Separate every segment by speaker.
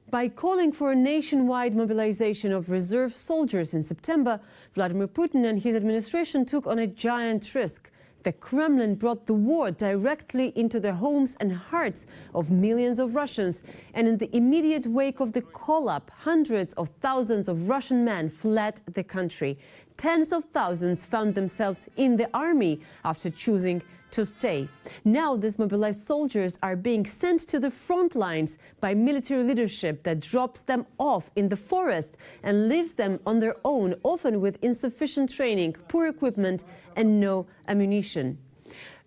Speaker 1: By calling for a nationwide mobilization of reserve soldiers in September, Vladimir Putin and his administration took on a giant risk. The Kremlin brought the war directly into the homes and hearts of millions of Russians. And in the immediate wake of the call-up, hundreds of thousands of Russian men fled the country. Tens of thousands found themselves in the army after choosing to stay. Now these mobilized soldiers are being sent to the front lines by military leadership that drops them off in the forest and leaves them on their own, often with insufficient training, poor equipment and no ammunition.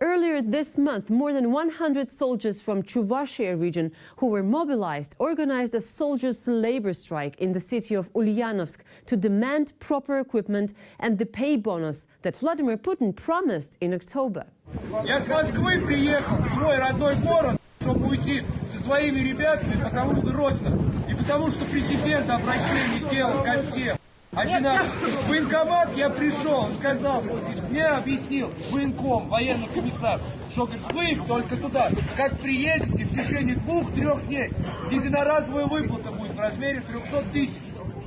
Speaker 1: Earlier this month, more than 100 soldiers from Chuvashia region who were mobilized organized a soldiers' labor strike in the city of Ulyanovsk to demand proper equipment and the pay bonus that Vladimir Putin promised in October.
Speaker 2: Я с Москвы приехал в свой родной город, чтобы уйти со своими ребятами, потому что Родина, и потому что президент обращение сделал ко всем. В военкомат я пришел, он сказал, мне объяснил военком, военный комиссар, что говорит, вы только туда, как приедете в течение 2-3 дней, единоразовая выплата будет в размере 300 тысяч.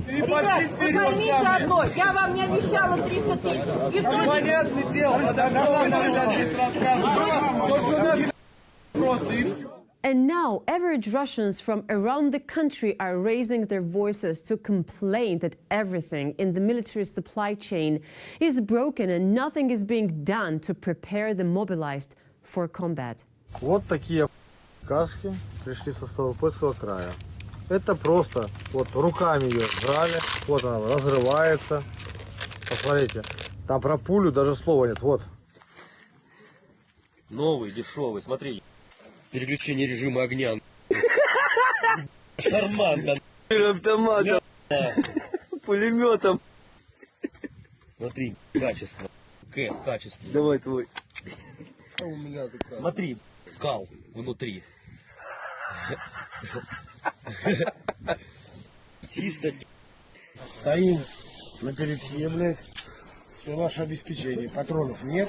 Speaker 2: И пошли вперед сами.
Speaker 3: Я вам не обещала 300 тысяч.
Speaker 2: Понятное дело, потому что вы нам сейчас здесь рассказываете. То, что у нас просто и все.
Speaker 1: And now, average Russians from around the country are raising their voices to complain that everything in the military supply chain is broken and nothing is being done to prepare the mobilized for combat.
Speaker 4: Вот такие каски пришли со Ставропольского края. Это просто, вот руками ее сжали, вот она разрывается. Посмотрите, там про пулю даже слова нет, вот.
Speaker 5: Новый, дешевый, смотри. Переключение режима огня. Шарманка.
Speaker 4: Автоматом. Пулеметом.
Speaker 5: Смотри, качество. Качество.
Speaker 4: Давай твой.
Speaker 3: У меня такая.
Speaker 5: Смотри, кал внутри. Чисто.
Speaker 6: Стоим на передке, блядь. Все наше обеспечение. Патронов нет,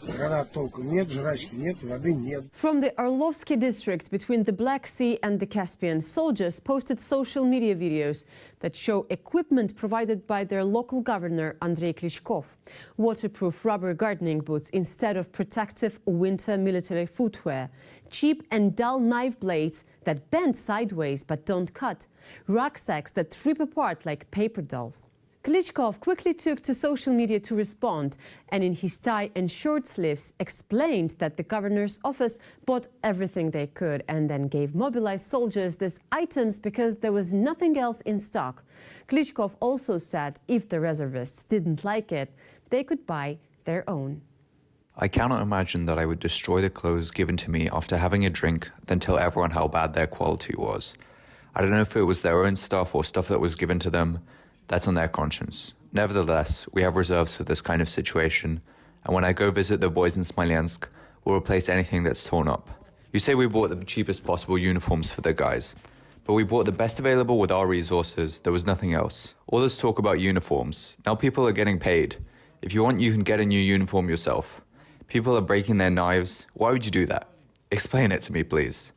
Speaker 6: гранат толком нет, жрачки нет, воды нет.
Speaker 1: From the Orlovsky district between the Black Sea and the Caspian, soldiers posted social media videos that show equipment provided by their local governor, Andrei Klitschkov. Waterproof rubber gardening boots instead of protective winter military footwear. Cheap and dull knife blades that bend sideways but don't cut. Rucksacks that rip apart like paper dolls. Klitschkov quickly took to social media to respond, and in his tie and short sleeves explained that the governor's office bought everything they could and then gave mobilized soldiers these items because there was nothing else in stock. Klitschkov also said if the reservists didn't like it, they could buy their own.
Speaker 7: I cannot imagine that I would destroy the clothes given to me after having a drink, then tell everyone how bad their quality was. I don't know if it was their own stuff or stuff that was given to them. That's on their conscience. Nevertheless, we have reserves for this kind of situation, and when I go visit the boys in Smolensk, we'll replace anything that's torn up. You say we bought the cheapest possible uniforms for the guys, but we bought the best available with our resources. There was nothing else. All this talk about uniforms. Now people are getting paid. If you want, you can get a new uniform yourself. People are breaking their knives. Why would you do that? Explain it to me, please.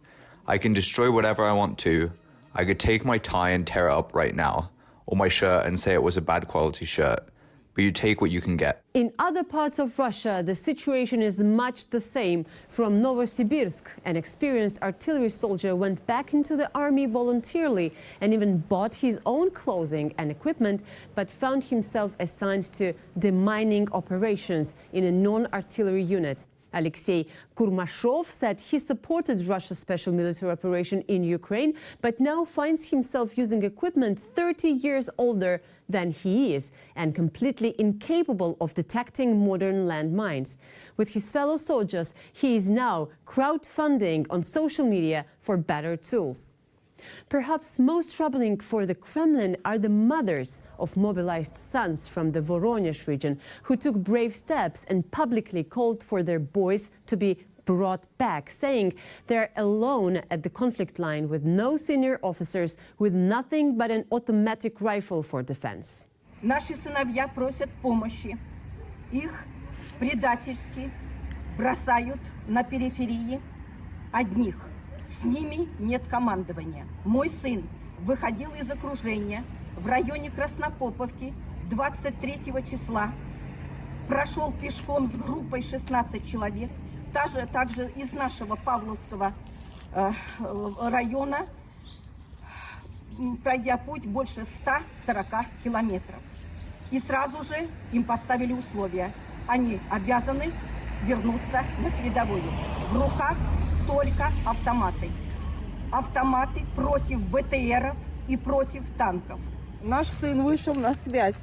Speaker 7: I can destroy whatever I want to. I could take my tie and tear it up right now, or my shirt and say it was a bad quality shirt. But you take what you can get.
Speaker 1: In other parts of Russia, the situation is much the same. From Novosibirsk, an experienced artillery soldier went back into the army voluntarily and even bought his own clothing and equipment, but found himself assigned to demining operations in a non-artillery unit. Alexei Kurmashov said he supported Russia's special military operation in Ukraine, but now finds himself using equipment 30 years older than he is and completely incapable of detecting modern landmines. With his fellow soldiers, he is now crowdfunding on social media for better tools. Perhaps most troubling for the Kremlin are the mothers of mobilized sons from the Voronezh region who took brave steps and publicly called for their boys to be brought back, saying they're alone at the conflict line with no senior officers, with nothing but an automatic rifle for defense.
Speaker 8: Наши сыновья просят помощи. Их предательски бросают на периферии одних. С ними нет командования. Мой сын выходил из окружения в районе Краснопоповки 23 числа. Прошел пешком с группой 16 человек. Также из нашего Павловского района, пройдя путь больше 140 километров. И сразу же им поставили условия. Они обязаны вернуться на передовую. В руках только автоматы. Автоматы против БТРов и против танков.
Speaker 9: Наш сын вышел на связь,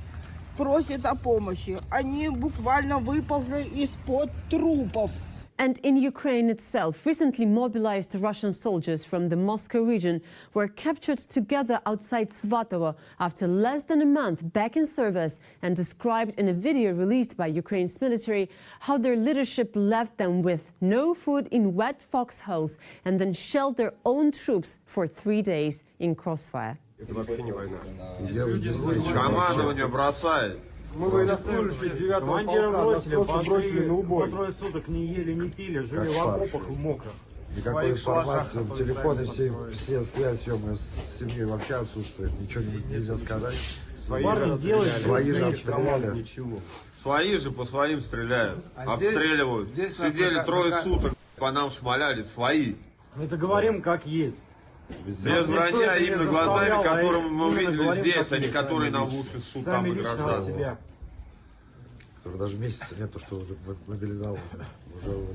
Speaker 9: просит о помощи. Они буквально выползли из-под трупов.
Speaker 1: And in Ukraine itself, recently mobilized Russian soldiers from the Moscow region were captured together outside Svatovo after less than a month back in service, and described in a video released by Ukraine's military how their leadership left them with no food in wet foxholes and then shelled their own troops for 3 days in crossfire.
Speaker 10: Это вообще не война.
Speaker 4: Командование бросает.
Speaker 10: Мы военнослужащие 9-го полка, бросили на убой. По 3 суток не ели, не пили, жили в окопах и мокро.
Speaker 4: Никакой информации, телефоны, все связи с семьей вообще отсутствует. Ничего нельзя сказать. Свои же обстреляли.
Speaker 10: Ничего.
Speaker 11: Свои же по своим стреляют, обстреливают. Сидели 3 суток, по нам шмаляли, свои.
Speaker 10: Мы это говорим как есть.
Speaker 11: Без броня, именно глазами, которые мы увидели здесь, а не которые нам в уши суд там награждали.
Speaker 4: Которые даже месяца нету, что уже мобилизовали. Уже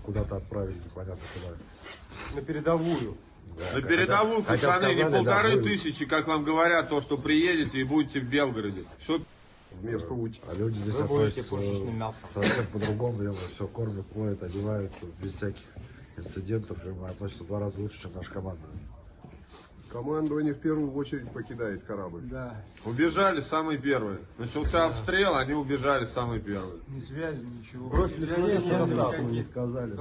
Speaker 4: куда-то отправили, непонятно куда.
Speaker 10: На передовую.
Speaker 11: На передовую, пацаны, не 1500, как вам говорят, то, что приедете и будете в Белгороде. Все.
Speaker 4: А люди здесь относятся совсем по-другому, все кормят, поют, одевают, без всяких инцидентов, относятся в 2 раза лучше, чем наша команда.
Speaker 10: Командование в первую очередь покидает корабль.
Speaker 11: Да. Убежали самые первые. Начался обстрел, они убежали самые первые.
Speaker 10: Ни связи, ничего.
Speaker 4: Не сказали.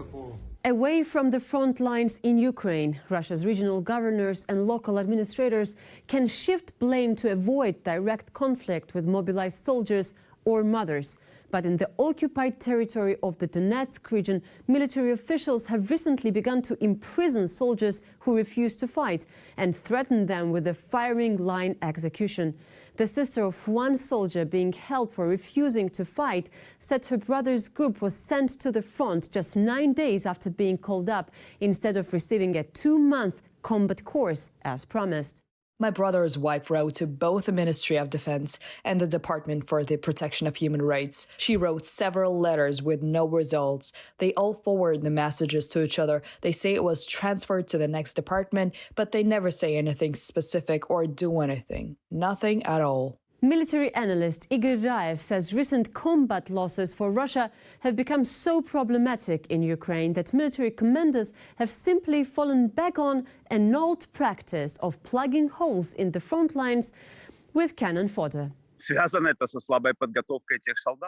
Speaker 1: Away from the front lines in Ukraine, Russia's regional governors and local administrators can shift blame to avoid direct conflict with mobilized soldiers or mothers. But in the occupied territory of the Donetsk region, military officials have recently begun to imprison soldiers who refuse to fight and threaten them with a firing line execution. The sister of one soldier being held for refusing to fight said her brother's group was sent to the front just 9 days after being called up, instead of receiving a 2-month combat course as promised.
Speaker 12: My brother's wife wrote to both the Ministry of Defense and the Department for the Protection of Human Rights. She wrote several letters with no results. They all forward the messages to each other. They say it was transferred to the next department, but they never say anything specific or do anything. Nothing at all.
Speaker 1: Military analyst Igor Raev says recent combat losses for Russia have become so problematic in Ukraine that military commanders have simply fallen back on an old practice of plugging holes in the front lines with cannon fodder.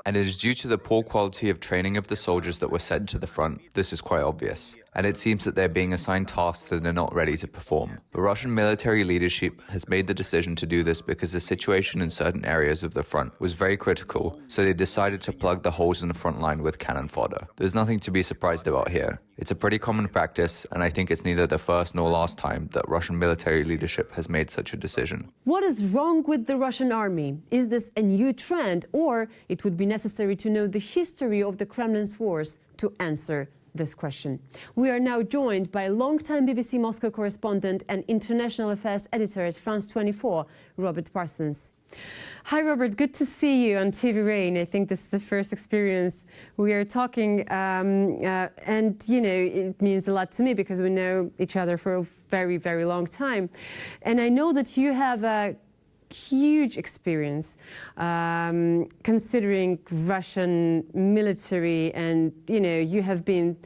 Speaker 7: And it is due to the poor quality of training of the soldiers that were sent to the front. This is quite obvious. And it seems that they're being assigned tasks that they're not ready to perform. The Russian military leadership has made the decision to do this because the situation in certain areas of the front was very critical, so they decided to plug the holes in the front line with cannon fodder. There's nothing to be surprised about here. It's a pretty common practice, and I think it's neither the first nor last time that Russian military leadership has made such a decision.
Speaker 1: What is wrong with the Russian army? Is this a new trend, or it would be necessary to know the history of the Kremlin's wars to answer this question? We are now joined by longtime BBC Moscow correspondent and international affairs editor at France 24, Robert Parsons. Hi, Robert. Good to see you on TV Rain. I think this is the first experience we are talking, and, you know, it means a lot to me because we know each other for a very, very long time. And I know that you have a huge experience considering Russian military, and, you know, you have been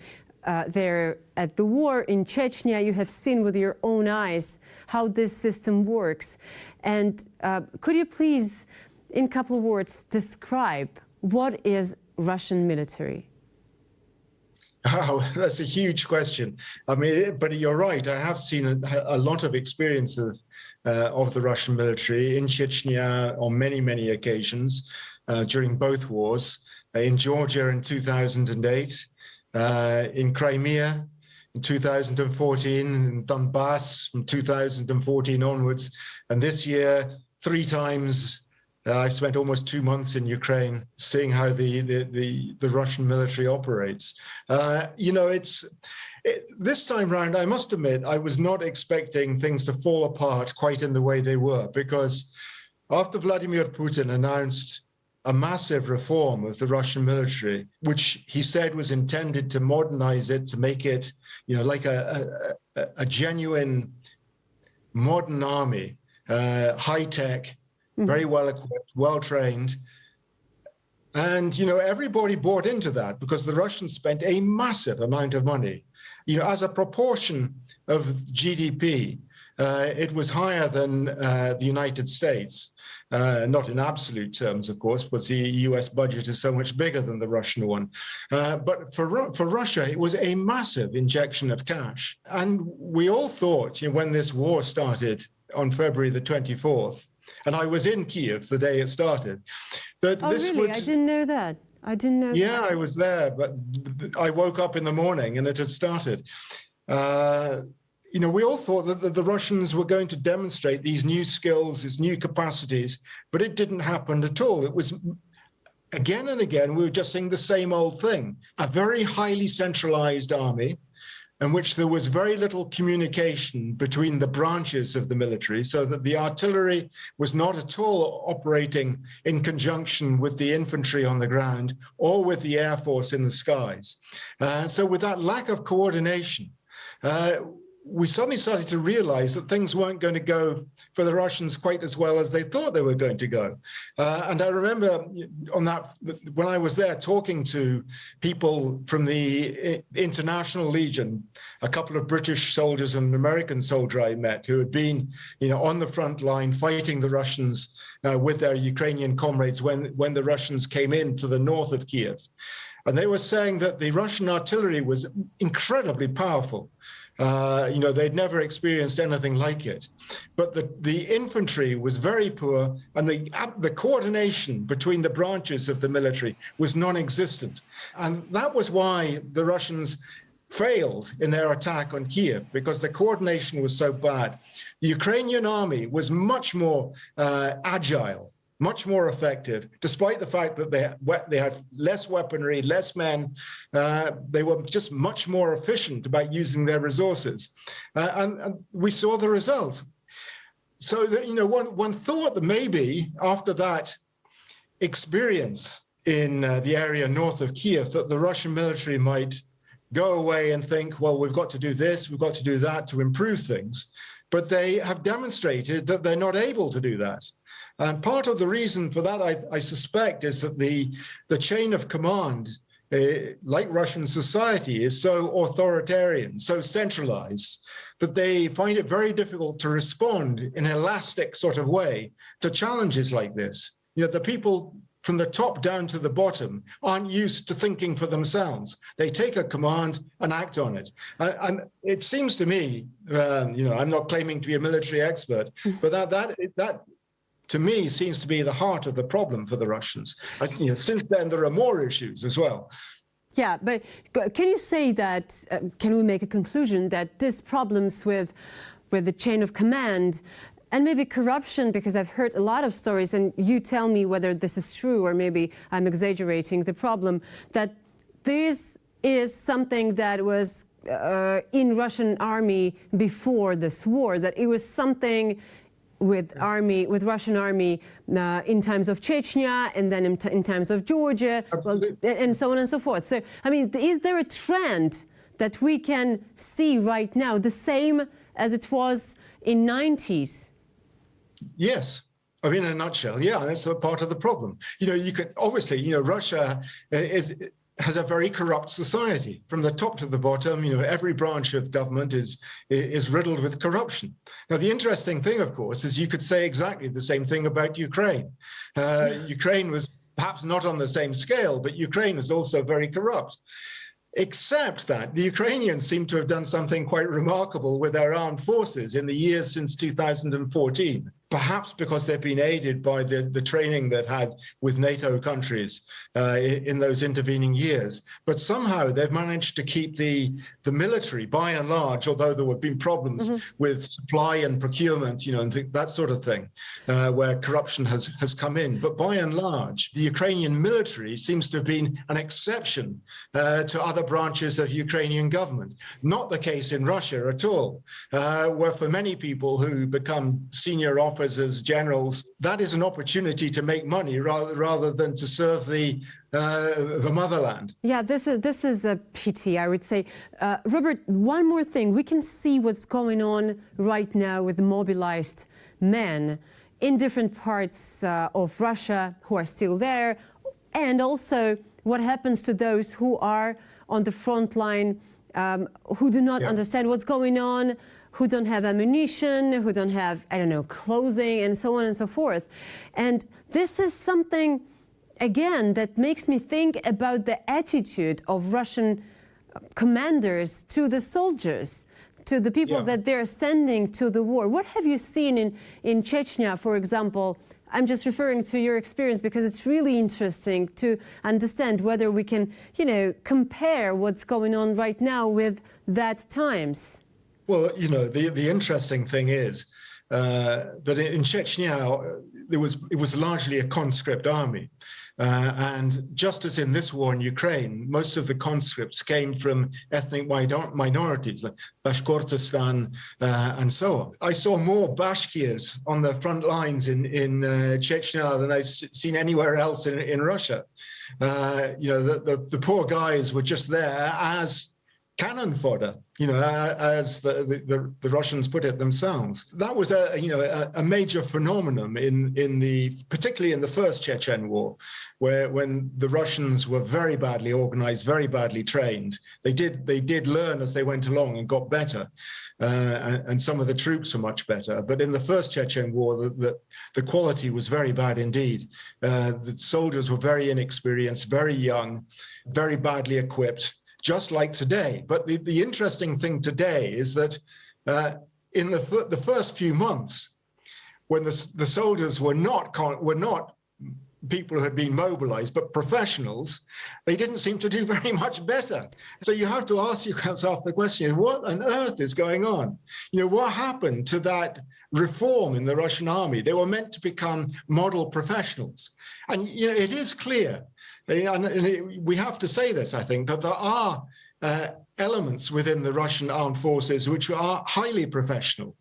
Speaker 1: there at the war in Chechnya. You have seen with your own eyes how this system works. And could you please, in a couple of words, describe what is Russian military?
Speaker 13: Oh, that's a huge question. I mean, but you're right. I have seen a lot of experience of the Russian military in Chechnya on many, many occasions during both wars, in Georgia in 2008, in Crimea in 2014, in Donbass from 2014 onwards, and this year 3 times. I spent almost 2 months in Ukraine, seeing how the Russian military operates. This time round, I must admit, I was not expecting things to fall apart quite in the way they were, because after Vladimir Putin announced a massive reform of the Russian military, which he said was intended to modernize it, to make it, like a genuine modern army, high-tech, very well equipped, well trained. And, everybody bought into that because the Russians spent a massive amount of money. As a proportion of GDP, it was higher than the United States. Not in absolute terms, of course, because the US budget is so much bigger than the Russian one. But for Russia, it was a massive injection of cash. And we all thought, when this war started on February the 24th, and I was in Kiev the day it started. That this
Speaker 1: really? I didn't know that. I didn't know
Speaker 13: Yeah,
Speaker 1: that.
Speaker 13: I was there, but I woke up in the morning and it had started. We all thought that the Russians were going to demonstrate these new skills, these new capacities, but it didn't happen at all. It was, again and again, we were just seeing the same old thing. A very highly centralized army, in which there was very little communication between the branches of the military, so that the artillery was not at all operating in conjunction with the infantry on the ground or with the air force in the skies. So with that lack of coordination, we suddenly started to realize that things weren't going to go for the Russians quite as well as they thought they were going to go. And I remember when I was there talking to people from the International Legion, a couple of British soldiers and an American soldier I met who had been, on the front line fighting the Russians with their Ukrainian comrades when the Russians came into the north of Kiev. And they were saying that the Russian artillery was incredibly powerful. They'd never experienced anything like it. But the infantry was very poor, and the coordination between the branches of the military was non-existent. And that was why the Russians failed in their attack on Kiev, because the coordination was so bad. The Ukrainian army was much more agile, much more effective, despite the fact that they had less weaponry, less men. They were just much more efficient about using their resources. And we saw the result. So that, one thought that maybe after that experience in the area north of Kiev, that the Russian military might go away and think, well, we've got to do this, we've got to do that to improve things. But they have demonstrated that they're not able to do that. And part of the reason for that, I suspect, is that the chain of command, like Russian society, is so authoritarian, so centralized, that they find it very difficult to respond in an elastic sort of way to challenges like this. The people from the top down to the bottom aren't used to thinking for themselves. They take a command and act on it. And it seems to me, I'm not claiming to be a military expert, but that to me seems to be the heart of the problem for the Russians. Since then, there are more issues as well.
Speaker 1: Yeah, but can you say that, can we make a conclusion that these problems with the chain of command and maybe corruption, because I've heard a lot of stories, and you tell me whether this is true or maybe I'm exaggerating the problem, that this is something that was in Russian army before this war, that it was something with Russian army in times of Chechnya, and then in times of Georgia, and so on and so forth. So, is there a trend that we can see right now, the same as it was in 90s?
Speaker 13: Yes. In a nutshell, yeah, that's a part of the problem. You can obviously, Russia has a very corrupt society from the top to the bottom. Every branch of government is riddled with corruption. Now, the interesting thing, of course, is you could say exactly the same thing about Ukraine. Ukraine was perhaps not on the same scale, but Ukraine is also very corrupt. Except that the Ukrainians seem to have done something quite remarkable with their armed forces in the years since 2014. perhaps because they've been aided by the training they've had with NATO countries in those intervening years. But somehow they've managed to keep the military, by and large, although there have been problems with supply and procurement, and that sort of thing, where corruption has come in. But by and large, the Ukrainian military seems to have been an exception to other branches of Ukrainian government. Not the case in Russia at all, where for many people who become senior officers, generals, that is an opportunity to make money rather than to serve the motherland.
Speaker 1: Yeah, this is a pity, I would say. Robert, one more thing. We can see what's going on right now with mobilized men in different parts of Russia who are still there, and also what happens to those who are on the front line, who do not understand what's going on, who don't have ammunition, who don't have, clothing, and so on and so forth. And this is something, again, that makes me think about the attitude of Russian commanders to the soldiers, to the people that they're sending to the war. What have you seen in Chechnya, for example? I'm just referring to your experience because it's really interesting to understand whether we can, compare what's going on right now with that times.
Speaker 13: Well, the interesting thing is that in Chechnya, it was largely a conscript army. And just as in this war in Ukraine, most of the conscripts came from ethnic minorities like Bashkortostan and so on. I saw more Bashkirs on the front lines in Chechnya than I've seen anywhere else in Russia. The poor guys were just there as cannon fodder, as the Russians put it themselves. That was a major phenomenon particularly in the first Chechen war, when the Russians were very badly organized, very badly trained. They did learn as they went along and got better, and some of the troops were much better. But in the first Chechen war, the quality was very bad indeed. The soldiers were very inexperienced, very young, very badly equipped, just like today. But the interesting thing today is that in the first few months, when the soldiers were not people who had been mobilized, but professionals, they didn't seem to do very much better. So you have to ask yourself the question, what on earth is going on? What happened to that reform in the Russian army? They were meant to become model professionals. And, it is clear, and we have to say this, I think, that there are elements within the Russian armed forces which are highly professional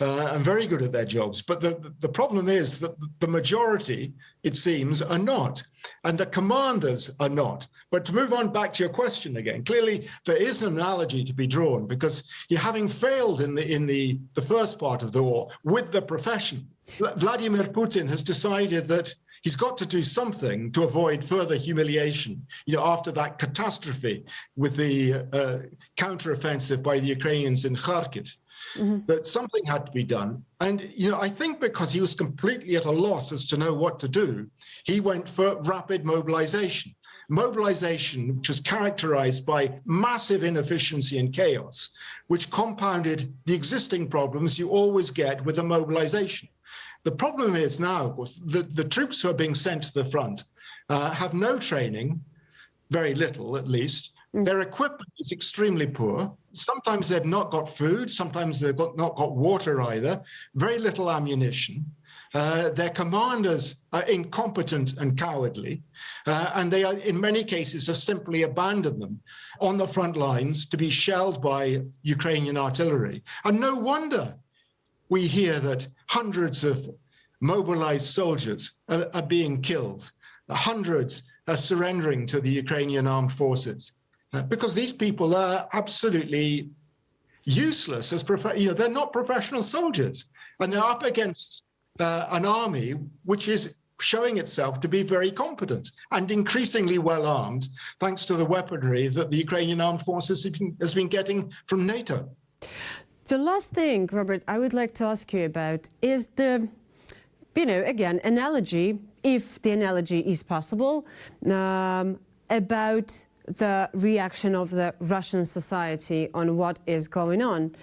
Speaker 13: and very good at their jobs. But the problem is that the majority, it seems, are not. And the commanders are not. But to move on back to your question again, clearly there is an analogy to be drawn, because you're having failed in the first part of the war with the profession. Vladimir Putin has decided that he's got to do something to avoid further humiliation, after that catastrophe with the counteroffensive by the Ukrainians in Kharkiv, that something had to be done. And, I think because he was completely at a loss as to know what to do, he went for rapid mobilization. Mobilization, which was characterized by massive inefficiency and chaos, which compounded the existing problems you always get with a mobilization. The problem is now, of course, the troops who are being sent to the front have no training, very little at least. Their equipment is extremely poor. Sometimes they've not got food. Sometimes they've not got water either. Very little ammunition. Their commanders are incompetent and cowardly. And they are, in many cases, have simply abandoned them on the front lines to be shelled by Ukrainian artillery. And no wonder we hear that hundreds of mobilized soldiers are being killed. Hundreds are surrendering to the Ukrainian armed forces because these people are absolutely useless as they're not professional soldiers, and they're up against an army which is showing itself to be very competent and increasingly well armed, thanks to the weaponry that the Ukrainian armed forces has been getting from NATO.
Speaker 1: The last thing, Robert, I would like to ask you about is the, again, analogy, if the analogy is possible, about the reaction of the Russian society on what is going on.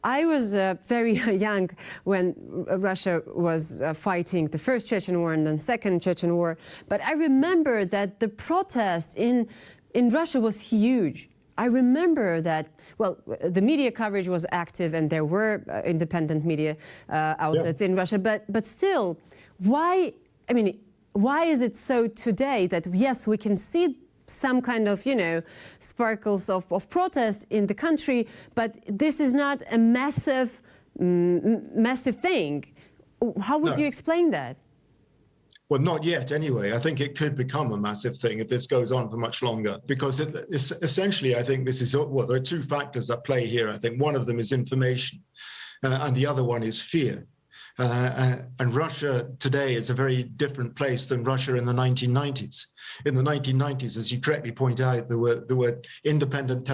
Speaker 1: I was very young when Russia was fighting the first Chechen war and then second Chechen war. But I remember that the protest in Russia was huge. I remember that, well, the media coverage was active and there were independent media outlets in Russia. But still, why is it so today that, yes, we can see some kind of, sparkles of protest in the country, but this is not a massive thing. How would you explain that?
Speaker 13: Well, not yet anyway. I think it could become a massive thing if this goes on for much longer, because essentially, I think this is, well, there are two factors at play here. I think one of them is information and the other one is fear. And Russia today is a very different place than Russia in the 1990s. In the 1990s, as you correctly point out, there were independent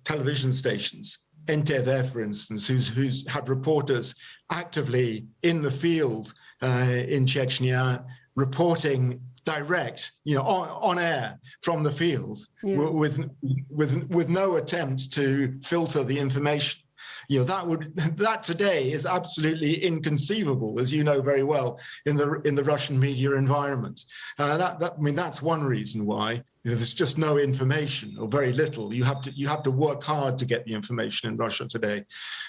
Speaker 13: television stations, NTV, for instance, who's had reporters actively in the field in Chechnya, reporting direct, on air from the field, with no attempt to filter the information. That today is absolutely inconceivable, as you know very well, in the Russian media environment. That's one reason why there's just no information, or very little. You have to work hard to get the information in Russia today.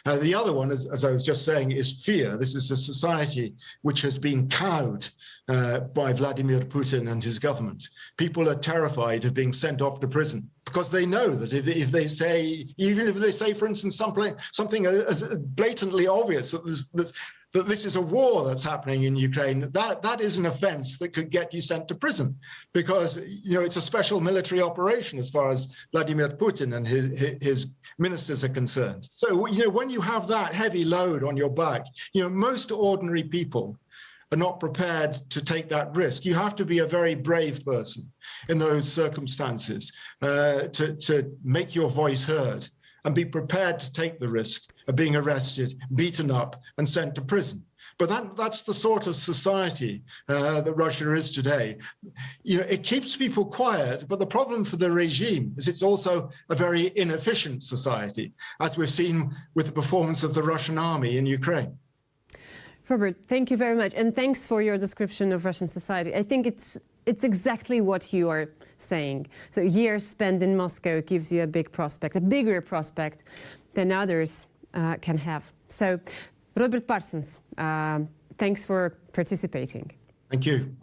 Speaker 13: The other one, as I was just saying, is fear. This is a society which has been cowed by Vladimir Putin and his government. People are terrified of being sent off to prison because they know that if they say, even if they say, for instance, something as blatantly obvious that this is a war that's happening in Ukraine, that is an offense that could get you sent to prison, because it's a special military operation as far as Vladimir Putin and his ministers are concerned. So when you have that heavy load on your back, most ordinary people are not prepared to take that risk. You have to be a very brave person in those circumstances to make your voice heard and be prepared to take the risk of being arrested, beaten up, and sent to prison. But that's the sort of society that Russia is today. It keeps people quiet, but the problem for the regime is it's also a very inefficient society, as we've seen with the performance of the Russian army in Ukraine.
Speaker 1: Robert, thank you very much. And thanks for your description of Russian society. I think it's exactly what you are saying. The years spent in Moscow gives you a bigger prospect than others can have. So, Robert Parsons, thanks for participating.
Speaker 13: Thank you.